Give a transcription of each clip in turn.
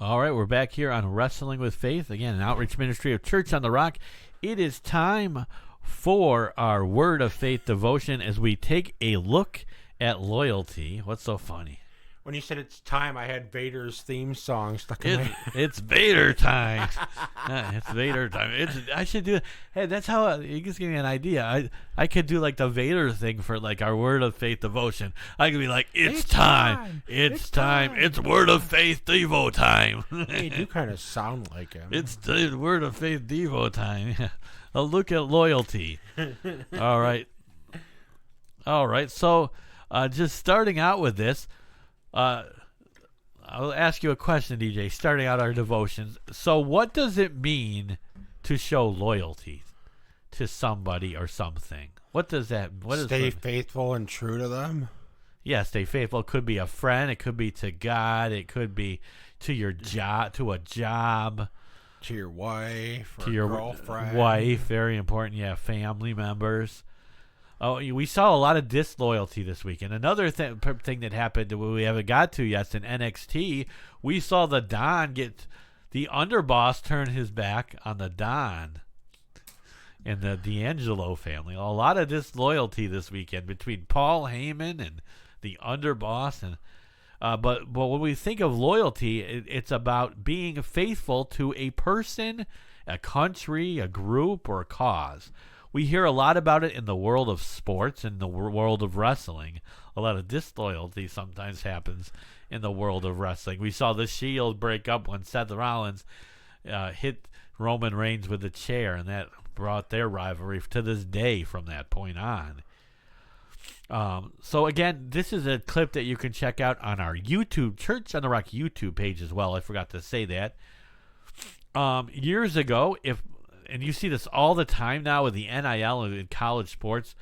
All right, we're back here on Wrestling with Faith, again, an outreach ministry of Church on the Rock. It is time for our Word of Faith devotion as we take a look at loyalty. What's so funny? When you said it's time, I had Vader's theme song stuck in my head. It's Vader time. It's Vader time. I should do. Hey, that's how you just give me an idea. I could do like the Vader thing for like our Word of Faith devotion. I could be like, it's time. It's time. It's Word of Faith Devo time. You do kind of sound like him. It's the Word of Faith Devo time. A look at loyalty. All right. So, just starting out with this. I'll ask you a question, DJ, starting out our devotions. So what does it mean to show loyalty to somebody or something? What does that Stay faithful and true to them? Yeah, stay faithful. It could be a friend. It could be to God. It could be to your job, to a job. To your wife or to your girlfriend. Wife, very important. Yeah, family members. Oh, we saw a lot of disloyalty this weekend. Another thing that happened that we haven't got to yet in NXT, we saw the underboss turn his back on the Don and the D'Angelo family. A lot of disloyalty this weekend between Paul Heyman and the underboss. And but when we think of loyalty, it's about being faithful to a person, a country, a group, or a cause. We hear a lot about it in the world of sports and the world of wrestling. A lot of disloyalty sometimes happens in the world of wrestling. We saw the Shield break up when Seth Rollins hit Roman Reigns with a chair, and that brought their rivalry to this day from that point on. So again, this is a clip that you can check out on our YouTube, Church on the Rock YouTube page as well. I forgot to say that. Years ago, and you see this all the time now with the NIL in college sports,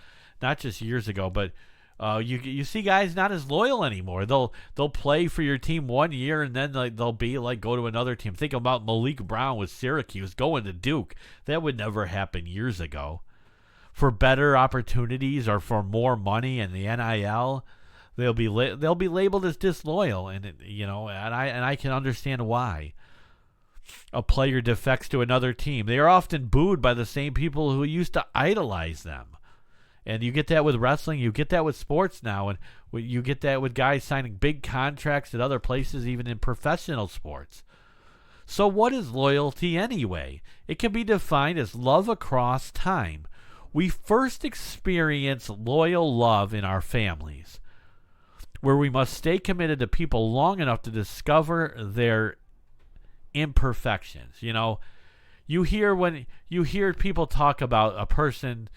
not just years ago, but you see guys not as loyal anymore. They'll play for your team 1 year and then they'll be like go to another team. Think about Malik Brown with Syracuse going to Duke. That would never happen years ago. For better opportunities or for more money in the NIL, they'll be labeled as disloyal, and I can understand why. A player defects to another team. They are often booed by the same people who used to idolize them. And you get that with wrestling. You get that with sports now. And you get that with guys signing big contracts at other places, even in professional sports. So what is loyalty anyway? It can be defined as love across time. We first experience loyal love in our families, where we must stay committed to people long enough to discover their imperfections. You hear people talk about a person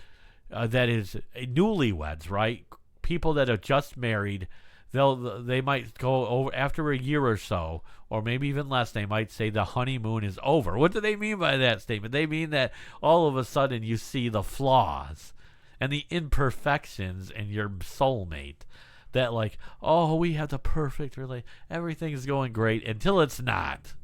that is newlyweds, right? People that are just married, they might go over after a year or so, or maybe even less. They might say the honeymoon is over. What do they mean by that statement? They mean that all of a sudden you see the flaws and the imperfections in your soulmate. That we have the perfect relationship. Everything is going great until it's not.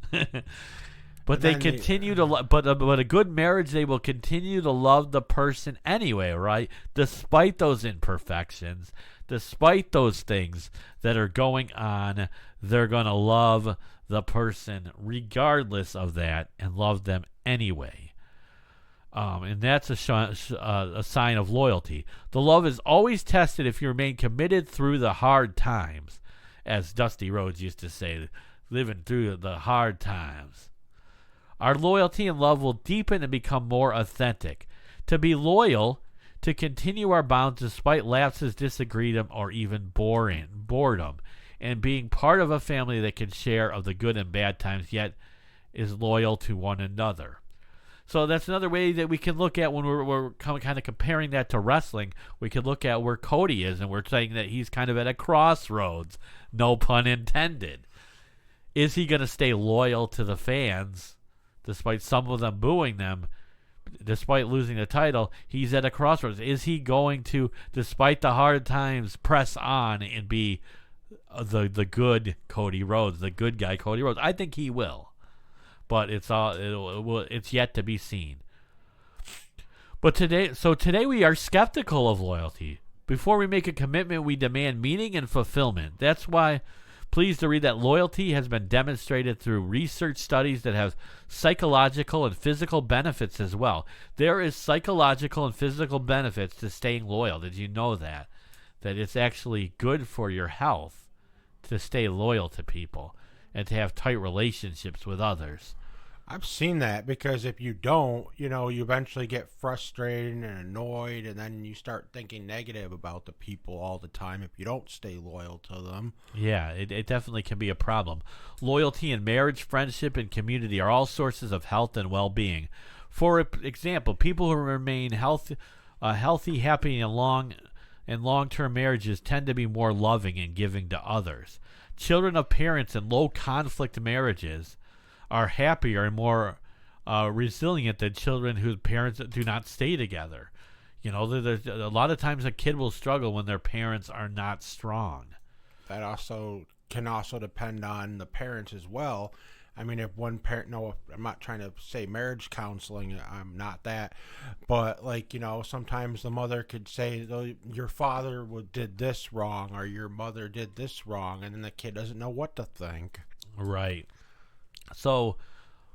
But they continue to but a good marriage, they will continue to love the person anyway, right? Despite those imperfections, despite those things that are going on, they're going to love the person regardless of that and love them anyway. And that's a sign of loyalty. The love is always tested if you remain committed through the hard times, as Dusty Rhodes used to say, living through the hard times. Our loyalty and love will deepen and become more authentic. To be loyal, to continue our bonds despite lapses, disagreement, or even boredom, and being part of a family that can share of the good and bad times, yet is loyal to one another. So that's another way that we can look at when we're kind of comparing that to wrestling. We can look at where Cody is, and we're saying that he's kind of at a crossroads, no pun intended. Is he going to stay loyal to the fans, despite some of them booing them, despite losing the title? He's at a crossroads. Is he going to, despite the hard times, press on and be the good Cody Rhodes, the good guy Cody Rhodes? I think he will, but it's yet to be seen. But today we are skeptical of loyalty. Before we make a commitment, we demand meaning and fulfillment. That's why Pleased to read that loyalty has been demonstrated through research studies that have psychological and physical benefits as well. There is psychological and physical benefits to staying loyal. Did you know that? That it's actually good for your health to stay loyal to people and to have tight relationships with others. I've seen that, because if you don't, you eventually get frustrated and annoyed, and then you start thinking negative about the people all the time if you don't stay loyal to them. Yeah, it definitely can be a problem. Loyalty in marriage, friendship, and community are all sources of health and well-being. For example, people who remain healthy, happy, and long-term marriages tend to be more loving and giving to others. Children of parents in low-conflict marriages are happier and more resilient than children whose parents do not stay together. There's a lot of times a kid will struggle when their parents are not strong. That can also depend on the parents as well. I mean, if one parent, no, I'm not trying to say marriage counseling, I'm not that, but sometimes the mother could say, your father did this wrong, or your mother did this wrong, and then the kid doesn't know what to think. Right. So,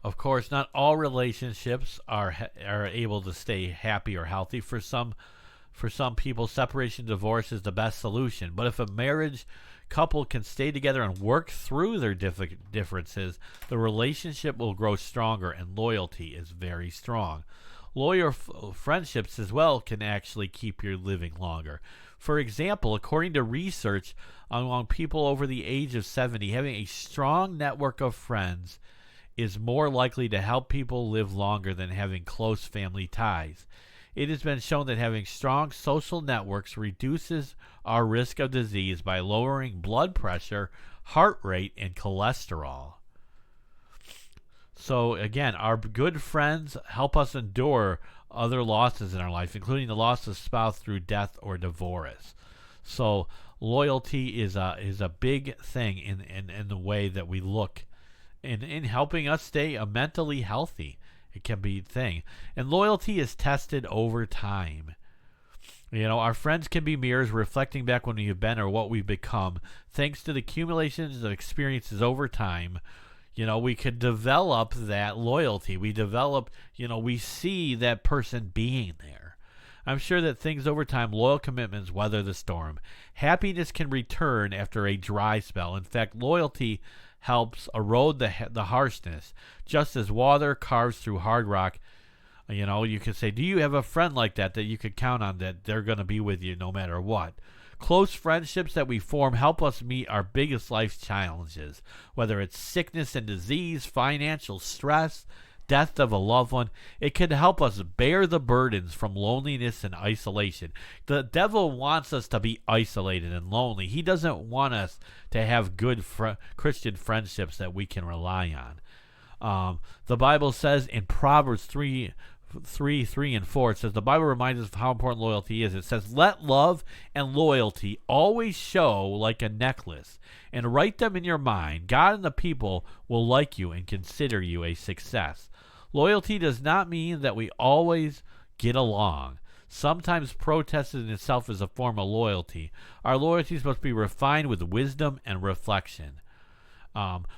of course, not all relationships are able to stay happy or healthy. For some people, separation, divorce is the best solution. But if a marriage couple can stay together and work through their differences, the relationship will grow stronger, and loyalty is very strong. Loyal friendships as well can actually keep you living longer. For example, according to research among people over the age of 70, having a strong network of friends is more likely to help people live longer than having close family ties. It has been shown that having strong social networks reduces our risk of disease by lowering blood pressure, heart rate, and cholesterol. So again, our good friends help us endure other losses in our life, including the loss of spouse through death or divorce. So loyalty is a big thing in the way that we look in helping us stay mentally healthy. It can be a thing. And loyalty is tested over time. Our friends can be mirrors reflecting back when we've been or what we've become. Thanks to the accumulations of experiences over time, we could develop that loyalty. We see that person being there. I'm sure that things over time, loyal commitments weather the storm. Happiness can return after a dry spell. In fact, loyalty helps erode the harshness. Just as water carves through hard rock, you could say, do you have a friend like that you could count on, that they're going to be with you no matter what? Close friendships that we form help us meet our biggest life challenges, whether it's sickness and disease, financial stress, death of a loved one. It can help us bear the burdens from loneliness and isolation. The devil wants us to be isolated and lonely. He doesn't want us to have good Christian friendships that we can rely on. The Bible says in Proverbs 3 and 4, it says, the Bible reminds us of how important loyalty is. It says, let love and loyalty always show like a necklace, and write them in your mind. God and the people will like you and consider you a success. Loyalty does not mean that we always get along. Sometimes protest in itself is a form of loyalty. Our loyalties must be refined with wisdom and reflection.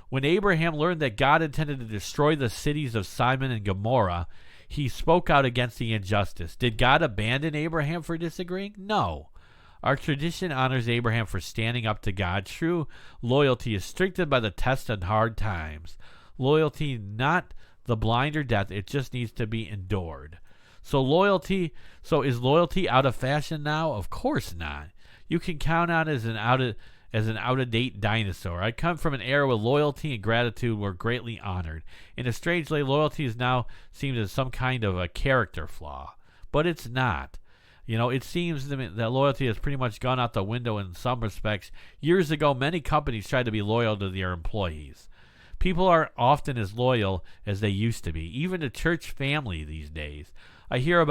When Abraham learned that God intended to destroy the cities of Sodom and Gomorrah, he spoke out against the injustice. Did God abandon Abraham for disagreeing? No. Our tradition honors Abraham for standing up to God. True loyalty is strengthened by the test and hard times. Loyalty, not the blind or death, it just needs to be endured. So is loyalty out of fashion now? Of course not. You can count on it as an out-of-date dinosaur. I come from an era where loyalty and gratitude were greatly honored. In a strange way, loyalty is now seen as some kind of a character flaw. But it's not. It seems to me that loyalty has pretty much gone out the window in some respects. Years ago, many companies tried to be loyal to their employees. People aren't often as loyal as they used to be, even to church family these days. I heard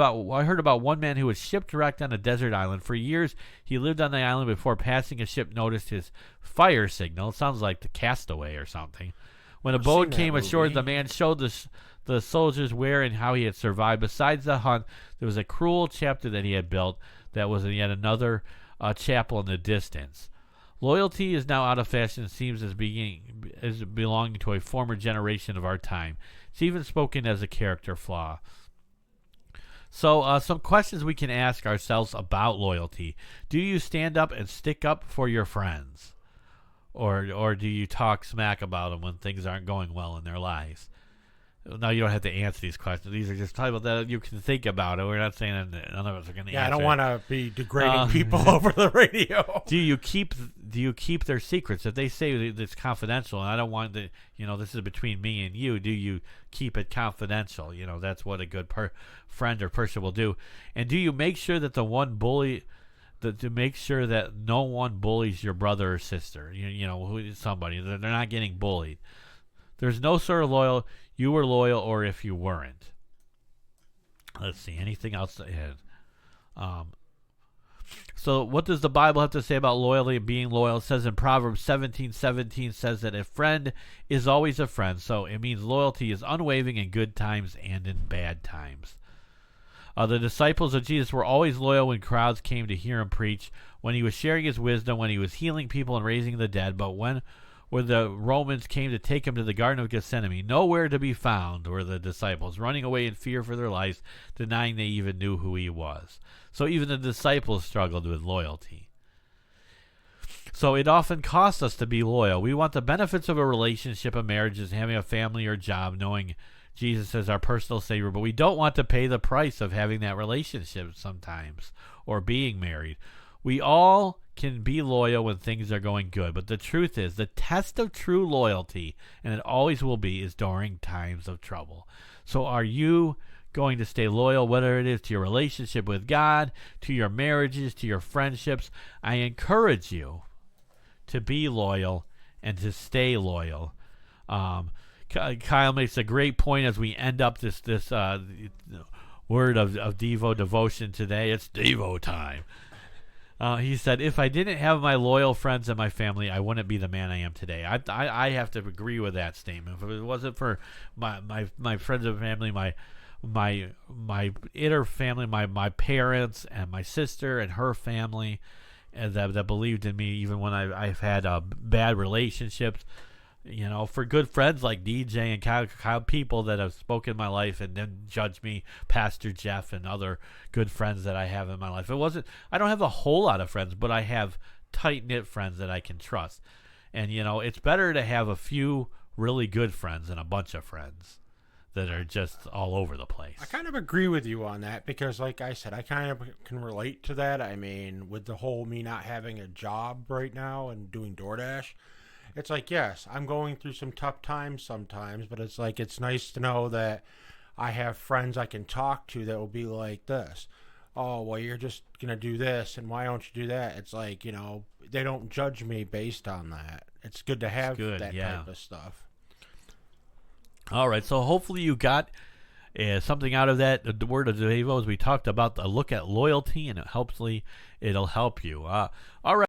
about one man who was shipwrecked on a desert island. For years, he lived on the island before passing a ship noticed his fire signal. It sounds like The Castaway or something. When a boat came ashore, the man showed the soldiers where and how he had survived. Besides the hunt, there was a cruel chapter that he had built that was yet another chapel in the distance. Loyalty is now out of fashion and seems as belonging to a former generation of our time. It's even spoken as a character flaw. So some questions we can ask ourselves about loyalty. Do you stand up and stick up for your friends? Or do you talk smack about them when things aren't going well in their lives? Now, you don't have to answer these questions. These are just titles that you can think about it. We're not saying that none of us are going to answer. Yeah, I don't want to be degrading people over the radio. Do you keep their secrets? If they say it's confidential, and I don't want to, this is between me and you, do you keep it confidential? That's what a good friend or person will do. And do you make sure that to make sure that no one bullies your brother or sister, somebody, they're not getting bullied. There's no sort of loyal, you were loyal or if you weren't. Let's see, anything else ahead? So what does the Bible have to say about loyalty and being loyal? It says in Proverbs 17:17 says that a friend is always a friend. So it means loyalty is unwavering in good times and in bad times. The disciples of Jesus were always loyal when crowds came to hear him preach, when he was sharing his wisdom, when he was healing people and raising the dead. But when the Romans came to take him to the Garden of Gethsemane, nowhere to be found were the disciples, running away in fear for their lives, denying they even knew who he was. So even the disciples struggled with loyalty. So it often costs us to be loyal. We want the benefits of a relationship, a marriage, as having a family or job, knowing Jesus as our personal Savior, but we don't want to pay the price of having that relationship sometimes, or being married. We all can be loyal when things are going good, but the truth is, the test of true loyalty, and it always will be, is during times of trouble. So are you going to stay loyal, whether it is to your relationship with God, to your marriages, to your friendships? I encourage you to be loyal and to stay loyal. Kyle makes a great point as we end up this word of Devo devotion today. It's Devo time. He said, if I didn't have my loyal friends and my family, I wouldn't be the man I am today. I have to agree with that statement. If it wasn't for my friends and family, my inner family, my parents and my sister and her family, and that believed in me even when I've had bad relationships. For good friends like DJ and Kyle, people that have spoken in my life and then judge me, Pastor Jeff and other good friends that I have in my life. I don't have a whole lot of friends, but I have tight-knit friends that I can trust. And, it's better to have a few really good friends than a bunch of friends that are just all over the place. I kind of agree with you on that because, like I said, I kind of can relate to that. I mean, with the whole me not having a job right now and doing DoorDash, it's like, yes, I'm going through some tough times sometimes, but it's like, it's nice to know that I have friends I can talk to that will be like this. Oh, well, you're just going to do this, and why don't you do that? It's like, they don't judge me based on that. It's good to have type of stuff. All right, so hopefully you got something out of that. The word of Devo, as we talked about, the look at loyalty, and it'll help you. All right.